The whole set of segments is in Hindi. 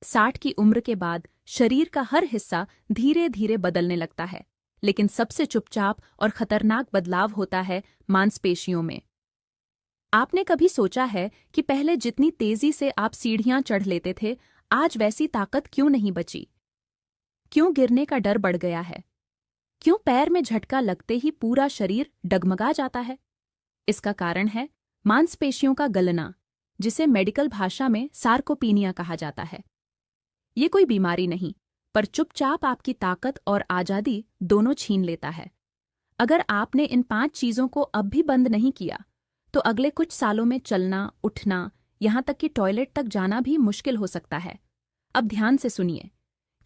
60 की उम्र के बाद शरीर का हर हिस्सा धीरे धीरे बदलने लगता है, लेकिन सबसे चुपचाप और खतरनाक बदलाव होता है मांसपेशियों में। आपने कभी सोचा है कि पहले जितनी तेजी से आप सीढ़ियां चढ़ लेते थे, आज वैसी ताकत क्यों नहीं बची? क्यों गिरने का डर बढ़ गया है? क्यों पैर में झटका लगते ही पूरा शरीर डगमगा जाता है? इसका कारण है मांसपेशियों का गलना, जिसे मेडिकल भाषा में सार्कोपीनिया कहा जाता है। ये कोई बीमारी नहीं, पर चुपचाप आपकी ताकत और आजादी दोनों छीन लेता है। अगर आपने इन 5 चीजों को अब भी बंद नहीं किया, तो अगले कुछ सालों में चलना, उठना, यहां तक कि टॉयलेट तक जाना भी मुश्किल हो सकता है। अब ध्यान से सुनिए,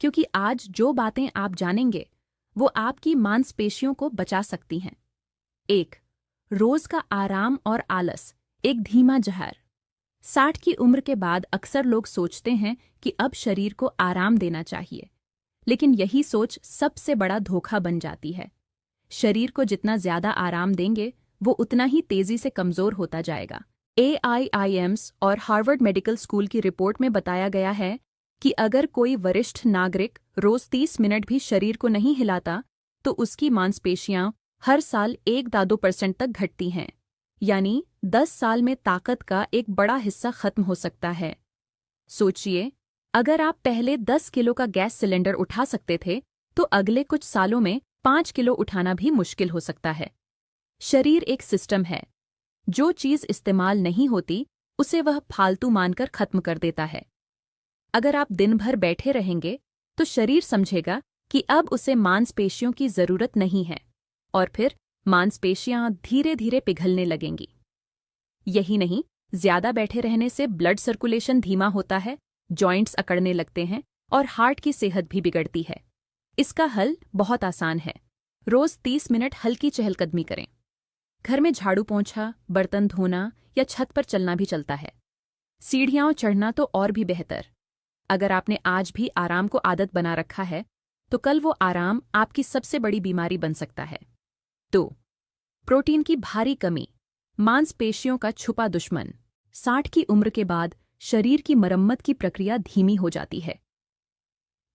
क्योंकि आज जो बातें आप जानेंगे, वो आपकी मांसपेशियों को बचा सकती हैं। 1. रोज का आराम और आलस, एक धीमा जहर। 60 की उम्र के बाद अक्सर लोग सोचते हैं कि अब शरीर को आराम देना चाहिए, लेकिन यही सोच सबसे बड़ा धोखा बन जाती है। शरीर को जितना ज्यादा आराम देंगे, वो उतना ही तेजी से कमजोर होता जाएगा। AIIMS और हार्वर्ड मेडिकल स्कूल की रिपोर्ट में बताया गया है कि अगर कोई वरिष्ठ नागरिक रोज 30 मिनट भी शरीर को नहीं हिलाता, तो उसकी मांसपेशियां हर साल 1-2% तक घटती हैं, यानी 10 साल में ताकत का एक बड़ा हिस्सा खत्म हो सकता है। सोचिए, अगर आप पहले 10 किलो का गैस सिलेंडर उठा सकते थे, तो अगले कुछ सालों में 5 किलो उठाना भी मुश्किल हो सकता है। शरीर एक सिस्टम है। जो चीज इस्तेमाल नहीं होती, उसे वह फालतू मानकर खत्म कर देता है। अगर आप दिन भर बैठे रहेंगे, तो शरीर समझेगा कि अब उसे मांसपेशियों की जरूरत नहीं है, और फिर मांसपेशियां धीरे धीरे पिघलने लगेंगी। यही नहीं, ज्यादा बैठे रहने से ब्लड सर्कुलेशन धीमा होता है, जॉइंट्स अकड़ने लगते हैं और हार्ट की सेहत भी बिगड़ती है। इसका हल बहुत आसान है। रोज 30 मिनट हल्की चहलकदमी करें। घर में झाड़ू पोंछा, बर्तन धोना या छत पर चलना भी चलता है। सीढ़ियां चढ़ना तो और भी बेहतर। अगर आपने आज भी आराम को आदत बना रखा है, तो कल वो आराम आपकी सबसे बड़ी बीमारी बन सकता है। 2. प्रोटीन की भारी कमी, मांसपेशियों का छुपा दुश्मन। 60 की उम्र के बाद शरीर की मरम्मत की प्रक्रिया धीमी हो जाती है।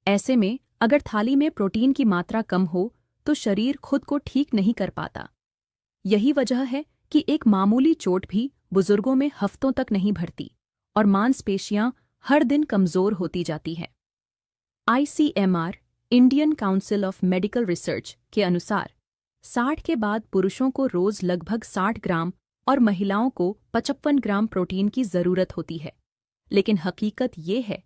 ऐसे में अगर थाली में प्रोटीन की मात्रा कम हो, तो शरीर खुद को ठीक नहीं कर पाता। यही वजह है कि एक मामूली चोट भी बुजुर्गों में हफ्तों तक नहीं भरती और मांसपेशियां हर दिन कमजोर होती जाती हैं। ICMR, Indian council of medical research के अनुसार 60 के बाद पुरुषों को रोज लगभग 60 ग्राम और महिलाओं को 55 ग्राम प्रोटीन की जरूरत होती है। लेकिन हकीकत ये है